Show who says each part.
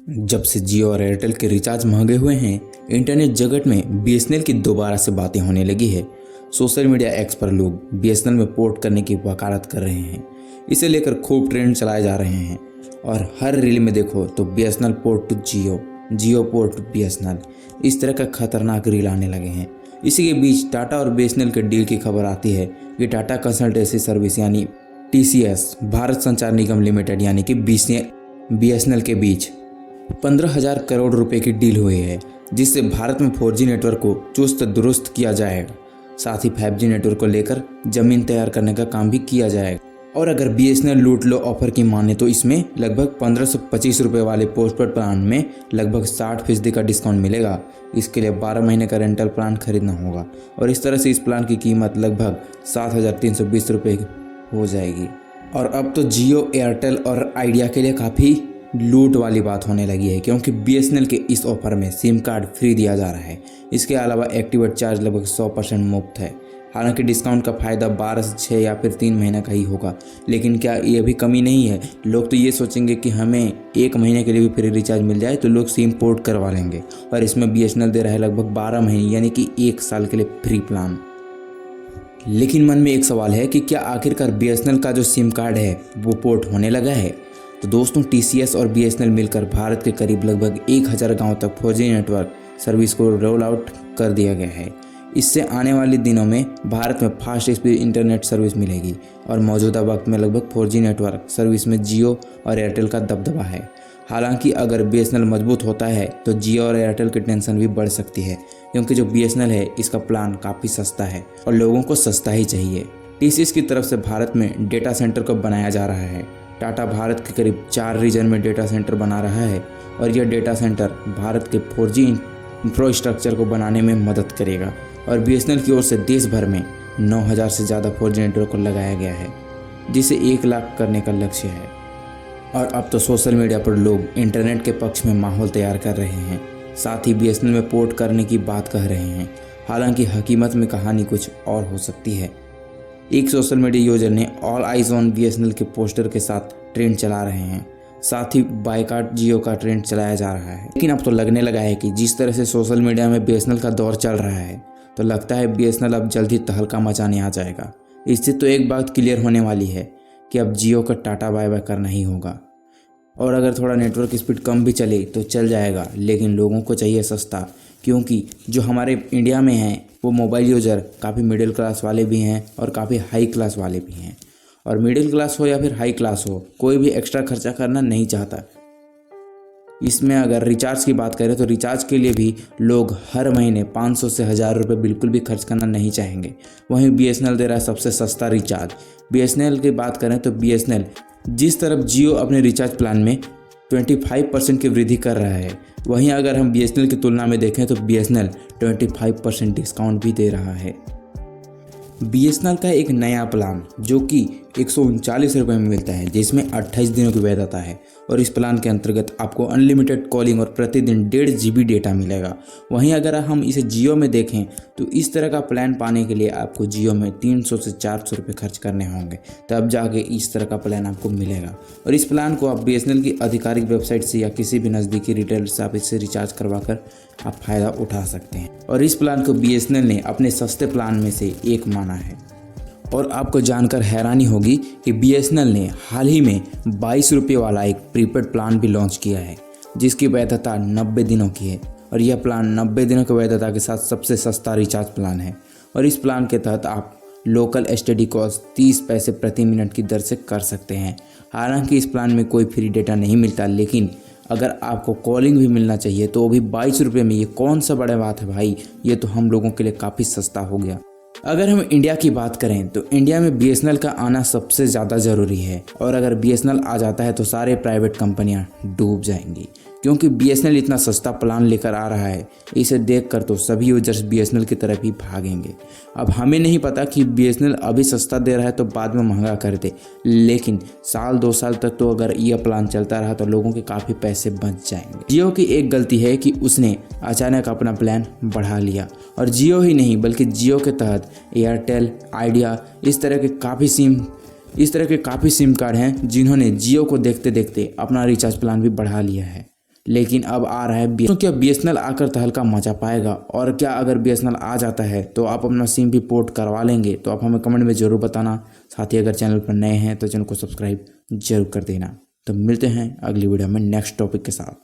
Speaker 1: जब से जियो और एयरटेल के रिचार्ज महंगे हुए हैं, इंटरनेट जगत में बीएसएनएल की दोबारा से बातें होने लगी है। सोशल मीडिया एक्स पर लोग बीएसएनएल में पोर्ट करने की वकालत कर रहे हैं। इसे लेकर खूब ट्रेंड चलाए जा रहे हैं और हर रील में देखो तो BSNL port to Jio, Jio port to BSNL, इस तरह का खतरनाक रील आने लगे हैं। इसी के बीच टाटा और बीएसएनएल के डील की खबर आती है कि टाटा कंसल्टेंसी सर्विस यानी टीसीएस भारत संचार निगम लिमिटेड यानी कि बीएसएनएल के बीच 15,000 करोड़ रुपए की डील हुई है, जिससे भारत में 4G नेटवर्क को चुस्त दुरुस्त किया जाएगा। साथ ही 5G नेटवर्क को लेकर जमीन तैयार करने का काम भी किया जाएगा। और अगर बीएसएनएल लूट लो ऑफर की माने तो इसमें लगभग 1525 रुपये वाले पोस्टपेड प्लान में लगभग 60% का डिस्काउंट मिलेगा। इसके लिए 12 महीने का रेंटल प्लान खरीदना होगा और इस तरह से इस प्लान की कीमत लगभग 7,320 रुपये हो जाएगी। और अब तो जियो, एयरटेल और आइडिया के लिए काफ़ी लूट वाली बात होने लगी है, क्योंकि बीएसएनएल के इस ऑफर में सिम कार्ड फ्री दिया जा रहा है। इसके अलावा एक्टिवेट चार्ज लगभग 100% मुफ्त है। हालांकि डिस्काउंट का फ़ायदा 12 से 6 या फिर 3 महीने का ही होगा, लेकिन क्या ये भी कमी नहीं है? लोग तो ये सोचेंगे कि हमें 1 महीने के लिए भी फ्री रिचार्ज मिल जाए तो लोग सिम पोर्ट करवा लेंगे, और इसमें बीएसएनएल दे रहा है लगभग 12 महीने यानी कि 1 साल के लिए फ्री प्लान। लेकिन मन में एक सवाल है कि क्या आखिरकार बीएसएनएल का जो सिम कार्ड है वो पोर्ट होने लगा है? तो दोस्तों, टीसीएस और बीएसएनएल मिलकर भारत के करीब लगभग 1000 गांव तक 4G नेटवर्क सर्विस को रोल आउट कर दिया गया है। इससे आने वाले दिनों में भारत में फास्ट स्पीड इंटरनेट सर्विस मिलेगी और मौजूदा वक्त में लगभग 4G नेटवर्क सर्विस में जियो और एयरटेल का दबदबा है। हालांकि अगर बीएसएनएल मजबूत होता है तो जियो और एयरटेल की टेंशन भी बढ़ सकती है, क्योंकि जो बीएसएनएल है इसका प्लान काफ़ी सस्ता है और लोगों को सस्ता ही चाहिए। टीसीएस की तरफ से भारत में डेटा सेंटर को बनाया जा रहा है। टाटा भारत के करीब 4 रीजन में डेटा सेंटर बना रहा है और यह डेटा सेंटर भारत के 4G इंफ्रास्ट्रक्चर को बनाने में मदद करेगा। और बीएसएनएल की ओर से देश भर में 9,000 से ज़्यादा 4G नेटवर्क को लगाया गया है, जिसे 1 लाख करने का लक्ष्य है। और अब तो सोशल मीडिया पर लोग इंटरनेट के पक्ष में माहौल तैयार कर रहे हैं, साथ ही बीएसएनएल में पोर्ट करने की बात कह रहे हैं। हालांकि हकीकत में कहानी कुछ और हो सकती है। एक सोशल मीडिया यूजर ने ऑल आइज ऑन बीएसएनएल के पोस्टर के साथ ट्रेंड चला रहे हैं, साथ ही बायकॉट जियो का ट्रेंड चलाया जा रहा है। लेकिन अब तो लगने लगा है कि जिस तरह से सोशल मीडिया में बीएसएनएल का दौर चल रहा है, तो लगता है बीएसएनएल अब जल्द ही तहलका मचाने आ जाएगा। इससे तो एक बात क्लियर होने वाली है कि अब जियो का टाटा बाय बाय करना ही होगा। और अगर थोड़ा नेटवर्क स्पीड कम भी चले तो चल जाएगा, लेकिन लोगों को चाहिए सस्ता, क्योंकि जो हमारे इंडिया में हैं वो मोबाइल यूज़र काफ़ी मिडिल क्लास वाले भी हैं और काफ़ी हाई क्लास वाले भी हैं। और मिडिल क्लास हो या फिर हाई क्लास हो, कोई भी एक्स्ट्रा खर्चा करना नहीं चाहता। इसमें अगर रिचार्ज की बात करें तो रिचार्ज के लिए भी लोग हर महीने 500 से 1000 रुपये बिल्कुल भी खर्च करना नहीं चाहेंगे। वहीं बीएसएनएल दे रहा है सबसे सस्ता रिचार्ज। बीएसएनएल की बात करें तो बीएसएनएल जिस तरफ जियो अपने रिचार्ज प्लान में 25% की वृद्धि कर रहा है, वहीं अगर हम बीएसएनएल की तुलना में देखें तो बीएसएनएल 25% डिस्काउंट भी दे रहा है। बीएसएनएल का एक नया प्लान जो कि 139 रुपये में मिलता है, जिसमें 28 दिनों की वैधता है, और इस प्लान के अंतर्गत आपको अनलिमिटेड कॉलिंग और प्रतिदिन 1.5 GB डेटा मिलेगा। वहीं अगर हम इसे जियो में देखें तो इस तरह का प्लान पाने के लिए आपको जियो में 300 से 400 रुपये खर्च करने होंगे, तब जाके इस तरह का प्लान आपको मिलेगा। और इस प्लान को आप बीएसएनएल की आधिकारिक वेबसाइट से या किसी भी नज़दीकी रिटेल शॉप से रिचार्ज करवा कर आप फ़ायदा उठा सकते हैं। और इस प्लान को बीएसएनएल ने अपने सस्ते प्लान में से एक माना है। और आपको जानकर हैरानी होगी कि बीएसएनएल ने हाल ही में 22 रुपये वाला एक प्रीपेड प्लान भी लॉन्च किया है, जिसकी वैधता 90 दिनों की है। और यह प्लान 90 दिनों की वैधता के साथ सबसे सस्ता रिचार्ज प्लान है। और इस प्लान के तहत आप लोकल एसटीडी कॉल 30 पैसे प्रति मिनट की दर से कर सकते हैं। हालांकि इस प्लान में कोई फ्री डेटा नहीं मिलता, लेकिन अगर आपको कॉलिंग भी मिलना चाहिए तो वो भी 22 रुपये में। ये कौन सा बड़ा बात है भाई, ये तो हम लोगों के लिए काफ़ी सस्ता हो गया। अगर हम इंडिया की बात करें तो इंडिया में बीएसएनएल का आना सबसे ज़्यादा ज़रूरी है। और अगर बीएसएनएल आ जाता है तो सारे प्राइवेट कंपनियां डूब जाएंगी, क्योंकि बीएसएनएल इतना सस्ता प्लान लेकर आ रहा है। इसे देखकर तो सभी यूजर्स बीएसएनएल की तरफ ही भागेंगे। अब हमें नहीं पता कि बीएसएनएल अभी सस्ता दे रहा है तो बाद में महंगा कर दे, लेकिन 1-2 साल तक तो अगर यह प्लान चलता रहा तो लोगों के काफ़ी पैसे बच जाएंगे। जियो की एक गलती है कि उसने अचानक अपना प्लान बढ़ा लिया, और जियो ही नहीं बल्कि जियो के तहत एयरटेल, आइडिया, इस तरह के काफ़ी सिम कार्ड हैं जिन्होंने जियो को देखते देखते अपना रिचार्ज प्लान भी बढ़ा लिया है। लेकिन अब आ रहा है तो क्या BSNL आकर तहलका मचा पाएगा, और क्या अगर BSNL आ जाता है तो आप अपना सिम भी पोर्ट करवा लेंगे? तो आप हमें कमेंट में ज़रूर बताना। साथ ही अगर चैनल पर नए हैं तो चैनल को सब्सक्राइब जरूर कर देना। तो मिलते हैं अगली वीडियो में नेक्स्ट टॉपिक के साथ।